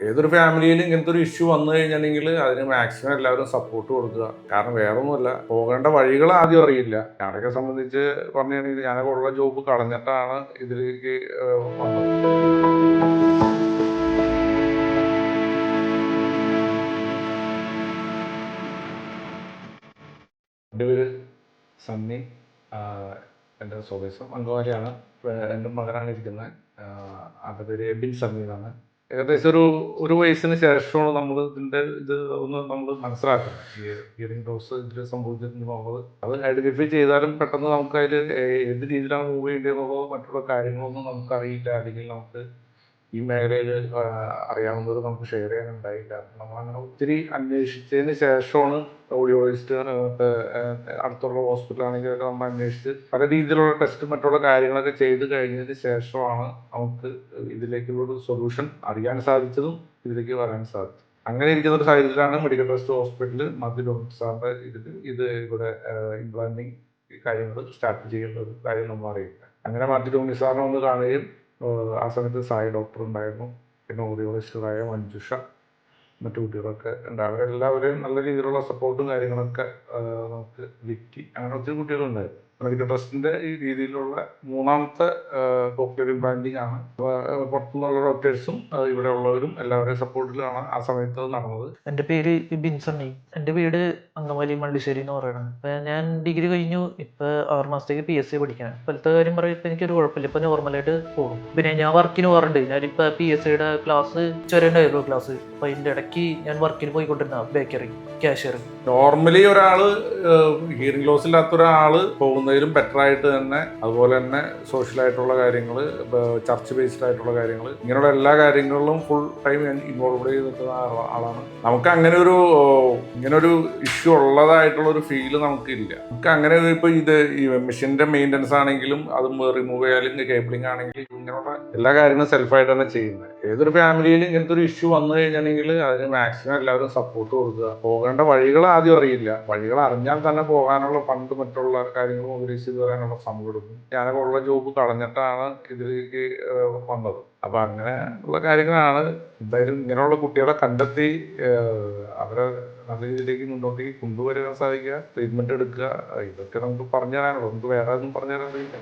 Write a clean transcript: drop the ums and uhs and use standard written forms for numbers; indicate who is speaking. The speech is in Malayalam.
Speaker 1: ഏതൊരു ഫാമിലിയിലും ഇങ്ങനത്തെ ഒരു ഇഷ്യൂ വന്നു കഴിഞ്ഞിട്ടുണ്ടെങ്കിൽ അതിന് മാക്സിമം എല്ലാവരും സപ്പോർട്ട് കൊടുക്കുക. കാരണം വേറൊന്നുമല്ല, പോകേണ്ട വഴികൾ ആദ്യം അറിയില്ല. ഞാനൊക്കെ സംബന്ധിച്ച് പറഞ്ഞിട്ടുണ്ടെങ്കിൽ ഞാനൊക്കെ ഉള്ള ജോബ് കളഞ്ഞിട്ടാണ് ഇതിലേക്ക് വന്നത്. എൻ്റെ പേര് സണ്ണി. എൻ്റെ സ്വദേശം അങ്കമാലിയാണ്. എൻ്റെ മകനാണ് ഇരിക്കുന്നത്. അവൻ്റെ പേര് എബിൻ സണ്ണി എന്നാണ്. ഏകദേശം ഒരു വയസ്സിന് ശേഷമാണ് നമ്മൾ ഇത് ഒന്ന് നമ്മൾ മനസ്സിലാക്കുന്നത്. ഈ ഹിയറിംഗ് ലോസ് ഇതിൽ സംഭവിച്ചിട്ടുണ്ടെന്നുള്ളത് അത് ഐഡന്റിഫൈ ചെയ്താലും പെട്ടെന്ന് നമുക്ക് അതിൽ ഏത് രീതിയിലാണ് മൂവ് ചെയ്യേണ്ടതെന്നുള്ളതോ മറ്റുള്ള കാര്യങ്ങളൊന്നും നമുക്കറിയില്ല. അല്ലെങ്കിൽ നമുക്ക് ഈ മേഖലയിൽ അറിയാവുന്നത് നമുക്ക് ഷെയർ ചെയ്യാനുണ്ടായില്ല. നമ്മളങ്ങനെ ഒത്തിരി അന്വേഷിച്ചതിന് ശേഷമാണ് ഓഡിയോളജിസ്റ്റ് അടുത്തുള്ള ഹോസ്പിറ്റലാണെങ്കിലൊക്കെ നമ്മൾ അന്വേഷിച്ച് പല രീതിയിലുള്ള ടെസ്റ്റ് മറ്റുള്ള കാര്യങ്ങളൊക്കെ ചെയ്ത് കഴിഞ്ഞതിന് ശേഷമാണ് നമുക്ക് ഇതിലേക്കുള്ളൊരു സൊല്യൂഷൻ അറിയാൻ സാധിച്ചതും ഇതിലേക്ക് വരാൻ സാധിച്ചത്. അങ്ങനെ ഇരിക്കുന്ന ഒരു സാഹചര്യത്തിലാണ് മെഡിക്കൽ ട്രസ്റ്റ് ഹോസ്പിറ്റലിൽ മധ്യ സാറിൻ്റെ ഇത് ഇവിടെ ഇംപ്ലാന്റിങ് കാര്യങ്ങൾ സ്റ്റാർട്ട് ചെയ്യുന്ന ഒരു കാര്യം നമ്മൾ അറിയില്ല. അങ്ങനെ മധ്യ സാറിനെ ഒന്ന് കാണുകയും ആ സമയത്ത് സായി ഡോക്ടർ ഉണ്ടായിരുന്നു, പിന്നെ ഓഡിയോളജിസ്റ്റായ മഞ്ജുഷ, മറ്റു കുട്ടികളൊക്കെ ഉണ്ടായിരുന്നു. എല്ലാവരെയും നല്ല രീതിയിലുള്ള സപ്പോർട്ടും കാര്യങ്ങളൊക്കെ നമുക്ക് കിട്ടി. അങ്ങനെ ഒത്തിരി കുട്ടികളുണ്ടായിരുന്നു. മെഡിക്കൽ ട്രസ്റ്റിൻ്റെ ഈ രീതിയിലുള്ള മൂന്നാമത്തെ കോക്ലിയർ ഇംപ്ലാന്റിംഗ് ആണ്. പുറത്തുനിന്നുള്ള ഡോക്ടേഴ്സും ഇവിടെ ഉള്ളവരും എല്ലാവരുടെയും സപ്പോർട്ടിലാണ് ആ സമയത്ത് നടന്നത്.
Speaker 2: എൻ്റെ പേര് ബിൻ സണ്ണി. എൻ്റെ വീട് അങ്കമാലി മള്ളിശ്ശേരി എന്ന് പറയുന്നത്. ഇപ്പം ഞാൻ ഡിഗ്രി കഴിഞ്ഞു. ഇപ്പം 6 മാസത്തേക്ക് PSC പഠിക്കണം. ഇപ്പോഴത്തെ കാര്യം പറയുമ്പോൾ എനിക്കൊരു കുഴപ്പമില്ല. ഇപ്പം നോർമലായിട്ട് പോകും. പിന്നെ ഞാൻ വർക്കിന് പോകാറുണ്ട്. ഞാനിപ്പോൾ PSCയുടെ ക്ലാസ് ചെറിയുണ്ടായിരുന്നു ക്ലാസ്. അപ്പോൾ അതിൻ്റെ ഇടയ്ക്ക് ഞാൻ വർക്കിന് പോയിക്കൊണ്ടിരുന്ന ബേക്കറി ക്യാഷ്യർ.
Speaker 1: നോർമലി ഒരാള് ഹിയറിംഗ് ലോസ് ഇല്ലാത്ത ഒരാള് പോകുന്നതിലും ബെറ്റർ ആയിട്ട് തന്നെ, അതുപോലെ തന്നെ സോഷ്യലായിട്ടുള്ള കാര്യങ്ങൾ, ചർച്ച് ബേസ്ഡ് ആയിട്ടുള്ള കാര്യങ്ങൾ, ഇങ്ങനെയുള്ള എല്ലാ കാര്യങ്ങളിലും ഫുൾ ടൈം ഞാൻ ഇൻവോൾവ് ചെയ്ത് നിൽക്കുന്ന ആളാണ്. നമുക്ക് അങ്ങനെ ഇങ്ങനൊരു ഇഷ്യൂ ഉള്ളതായിട്ടുള്ള ഒരു ഫീല് നമുക്കില്ല. നമുക്ക് അങ്ങനെ ഇപ്പൊ ഈ മെഷീന്റെ മെയിൻ്റനൻസ് ആണെങ്കിലും അതും റിമൂവ് ചെയ്യാലും കേബിളിംഗ് ആണെങ്കിലും ഇങ്ങനെയുള്ള എല്ലാ കാര്യങ്ങളും സെൽഫായിട്ട് തന്നെ ചെയ്യുന്നത്. ഏതൊരു ഫാമിലിയിലും ഇങ്ങനത്തെ ഒരു ഇഷ്യൂ വന്നു കഴിഞ്ഞിട്ടുണ്ടെങ്കിൽ അതിന് മാക്സിമം എല്ലാവരും സപ്പോർട്ട് കൊടുക്കുക. പോകേണ്ട വഴികൾ ആദ്യം അറിയില്ല. വഴികൾ അറിഞ്ഞാൽ തന്നെ പോകാനുള്ള ഫണ്ട് മറ്റുള്ള കാര്യങ്ങൾ മോബിലൈസ് ചെയ്ത് വരാനുള്ള സമയം കൊടുക്കും. ഞാനൊക്കെ ഉള്ള ജോബ് കളഞ്ഞിട്ടാണ് ഇതിലേക്ക് വന്നത്. അപ്പൊ അങ്ങനെ ഉള്ള കാര്യങ്ങളാണ്. എന്തായാലും ഇങ്ങനെയുള്ള കുട്ടികളെ കണ്ടെത്തി അവരെ നല്ല രീതിയിലേക്ക് മുന്നോട്ടേക്ക് കൊണ്ടുവരാൻ സാധിക്കുക, ട്രീറ്റ്മെന്റ് എടുക്കുക, ഇതൊക്കെ നമുക്ക് പറഞ്ഞു തരാനുള്ളൂ. നമുക്ക് വേറെ ഒന്നും പറഞ്ഞു തരാൻ കഴിയില്ല.